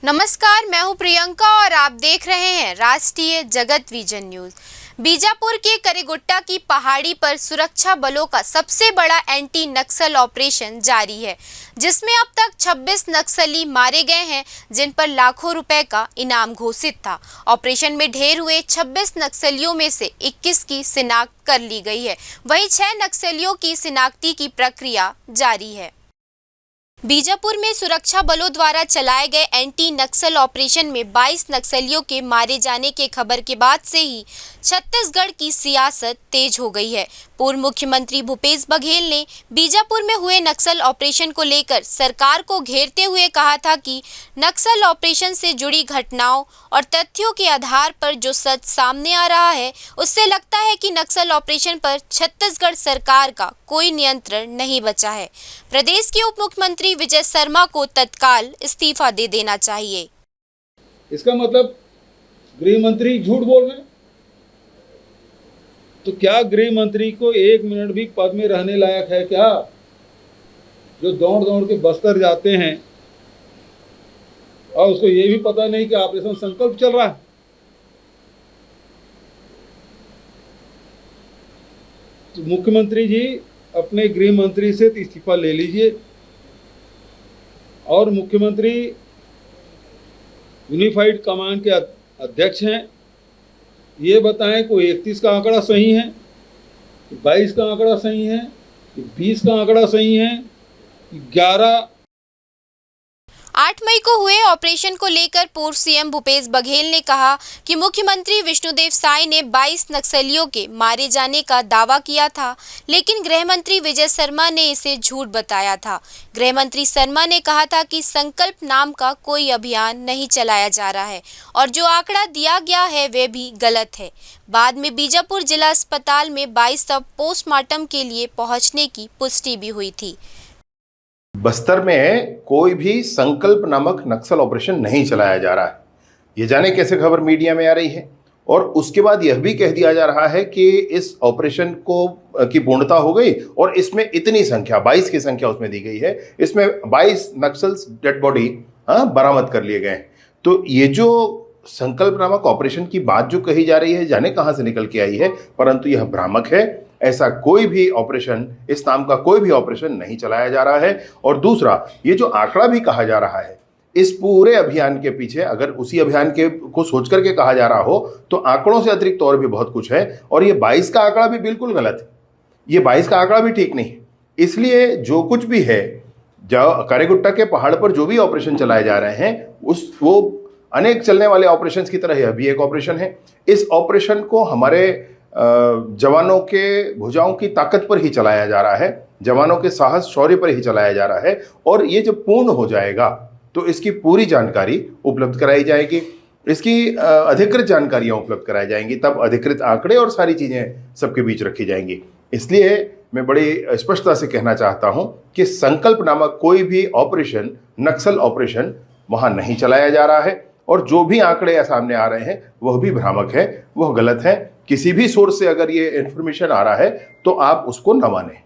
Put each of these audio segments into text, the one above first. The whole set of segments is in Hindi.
नमस्कार, मैं हूं प्रियंका और आप देख रहे हैं राष्ट्रीय जगत विजन न्यूज। बीजापुर के करेगुट्टा की पहाड़ी पर सुरक्षा बलों का सबसे बड़ा एंटी नक्सल ऑपरेशन जारी है, जिसमें अब तक 26 नक्सली मारे गए हैं, जिन पर लाखों रुपए का इनाम घोषित था। ऑपरेशन में ढेर हुए 26 नक्सलियों में से 21 की शिनाख्त कर ली गई है, वहीं 6 नक्सलियों की शिनाख्ती की प्रक्रिया जारी है। बीजापुर में सुरक्षा बलों द्वारा चलाए गए एंटी नक्सल ऑपरेशन में 22 नक्सलियों के मारे जाने के खबर के बाद से ही छत्तीसगढ़ की सियासत तेज हो गई है। पूर्व मुख्यमंत्री भूपेश बघेल ने बीजापुर में हुए नक्सल ऑपरेशन को लेकर सरकार को घेरते हुए कहा था कि नक्सल ऑपरेशन से जुड़ी घटनाओं और तथ्यों के आधार पर जो सच सामने आ रहा है, उससे लगता है कि नक्सल ऑपरेशन पर छत्तीसगढ़ सरकार का कोई नियंत्रण नहीं बचा है। प्रदेश के उप मुख्यमंत्री विजय शर्मा को तत्काल इस्तीफा दे देना चाहिए। इसका मतलब गृह मंत्री झूठ बोल रहे हैं। तो क्या गृह मंत्री को 1 मिनट भी पद में रहने लायक है क्या? जो दौड़ दौड़ के बस्तर जाते हैं और उसको ये भी पता नहीं कि ऑपरेशन संकल्प चल रहा है। तो मुख्यमंत्री जी अपने गृह मंत्री से इस्तीफा ले लीजिए और मुख्यमंत्री यूनिफाइड कमांड के अध्यक्ष हैं। ये बताएं कोई 31 का आंकड़ा सही है, 22 का आंकड़ा सही है, 20 का आंकड़ा सही है, 11। 8 मई को हुए ऑपरेशन को लेकर पूर्व सीएम भूपेश बघेल ने कहा कि मुख्यमंत्री विष्णुदेव साय ने 22 नक्सलियों के मारे जाने का दावा किया था, लेकिन गृह मंत्री विजय शर्मा ने इसे झूठ बताया था। गृह मंत्री शर्मा ने कहा था कि संकल्प नाम का कोई अभियान नहीं चलाया जा रहा है और जो आंकड़ा दिया गया है वे भी गलत है। बाद में बीजापुर जिला अस्पताल में 22 शव पोस्टमार्टम के लिए पहुंचने की पुष्टि भी हुई थी। बस्तर में कोई भी संकल्प नामक नक्सल ऑपरेशन नहीं चलाया जा रहा है। ये जाने कैसे खबर मीडिया में आ रही है। और उसके बाद यह भी कह दिया जा रहा है कि इस ऑपरेशन की पूर्णता हो गई और इसमें इतनी संख्या 22 की संख्या उसमें दी गई है, इसमें 22 नक्सल्स डेड बॉडी बरामद कर लिए गए। तो ये जो संकल्प नामक ऑपरेशन की बात जो कही जा रही है, जाने कहां से निकल के आई है, परंतु यह भ्रामक है। ऐसा कोई भी ऑपरेशन, इस नाम का कोई भी ऑपरेशन नहीं चलाया जा रहा है। और दूसरा, ये जो आंकड़ा भी कहा जा रहा है, इस पूरे अभियान के पीछे अगर उसी अभियान के को सोच करके कहा जा रहा हो तो आंकड़ों से अतिरिक्त और भी बहुत कुछ है। और ये 22 का आंकड़ा भी बिल्कुल गलत है, ये 22 का आंकड़ा भी ठीक नहीं है। इसलिए जो कुछ भी है, जो करेगुट्टा के पहाड़ पर जो भी ऑपरेशन चलाए जा रहे हैं, वो अनेक चलने वाले ऑपरेशन की तरह यह भी एक ऑपरेशन है। इस ऑपरेशन को हमारे जवानों के भुजाओं की ताकत पर ही चलाया जा रहा है, जवानों के साहस शौर्य पर ही चलाया जा रहा है। और ये जब पूर्ण हो जाएगा तो इसकी पूरी जानकारी उपलब्ध कराई जाएगी, इसकी अधिकृत जानकारियां उपलब्ध कराई जाएंगी, तब अधिकृत आंकड़े और सारी चीज़ें सबके बीच रखी जाएंगी। इसलिए मैं बड़ी स्पष्टता से कहना चाहता हूं कि संकल्प नामक कोई भी ऑपरेशन, नक्सल ऑपरेशन वहां नहीं चलाया जा रहा है। और जो भी आंकड़े सामने आ रहे हैं वह भी भ्रामक है, वह गलत है। किसी भी सोर्स से अगर ये इन्फॉर्मेशन आ रहा है तो आप उसको न मानें।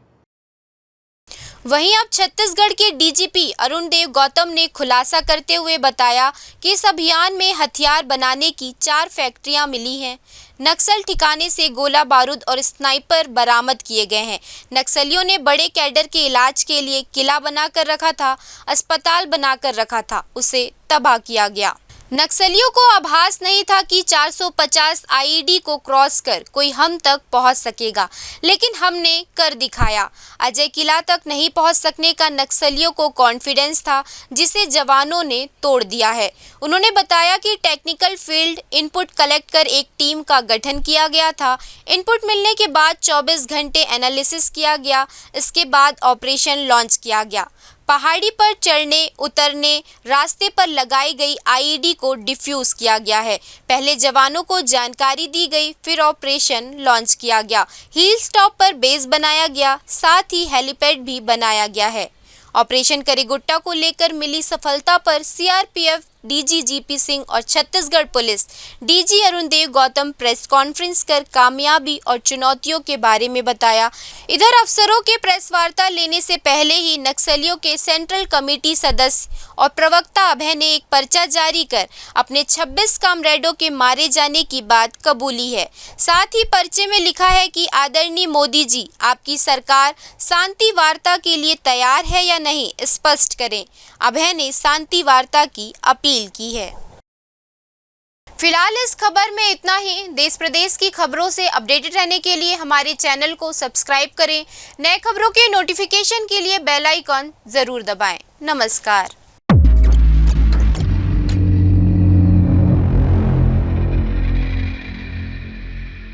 वहीं अब छत्तीसगढ़ के डीजीपी अरुण देव गौतम ने खुलासा करते हुए बताया कि इस अभियान में हथियार बनाने की 4 फैक्ट्रियां मिली हैं। नक्सल ठिकाने से गोला बारूद और स्नाइपर बरामद किए गए हैं। नक्सलियों ने बड़े कैडर के इलाज के लिए किला बनाकर रखा था, अस्पताल बनाकर रखा था, उसे तबाह किया गया। नक्सलियों को आभास नहीं था कि 450 आईईडी को क्रॉस कर कोई हम तक पहुंच सकेगा, लेकिन हमने कर दिखाया। अजय किला तक नहीं पहुंच सकने का नक्सलियों को कॉन्फिडेंस था, जिसे जवानों ने तोड़ दिया है। उन्होंने बताया कि टेक्निकल फील्ड इनपुट कलेक्ट कर एक टीम का गठन किया गया था। इनपुट मिलने के बाद 24 घंटे एनालिसिस किया गया, इसके बाद ऑपरेशन लॉन्च किया गया। पहाड़ी पर चढ़ने उतरने रास्ते पर लगाई गई आईईडी को डिफ्यूज किया गया है। पहले जवानों को जानकारी दी गई, फिर ऑपरेशन लॉन्च किया गया। हिल स्टॉप पर बेस बनाया गया, साथ ही हेलीपैड भी बनाया गया है। ऑपरेशन करेगुट्टा को लेकर मिली सफलता पर सीआरपीएफ डीजी जीपी सिंह और Chhattisgarh police DG Arundev Gautam press conference कर कामयाबी और चुनौतियों के बारे में बताया। इधर अफसरों के प्रेस वार्ता लेने से पहले ही नक्सलियों के सेंट्रल कमेटी सदस्य और प्रवक्ता अभय ने एक पर्चा जारी कर अपने 26 कामरेडों के मारे जाने की बात कबूली है। साथ ही पर्चे में लिखा है कि आदरणीय मोदी जी, आपकी सरकार शांति वार्ता के लिए तैयार है या नहीं, स्पष्ट करें। अभय ने शांति वार्ता की अपील की है। फिलहाल इस खबर में इतना ही। देश प्रदेश की खबरों से अपडेटेड रहने के लिए हमारे चैनल को सब्सक्राइब करें। नए खबरों के नोटिफिकेशन के लिए बेल आइकॉन जरूर दबाएं। नमस्कार।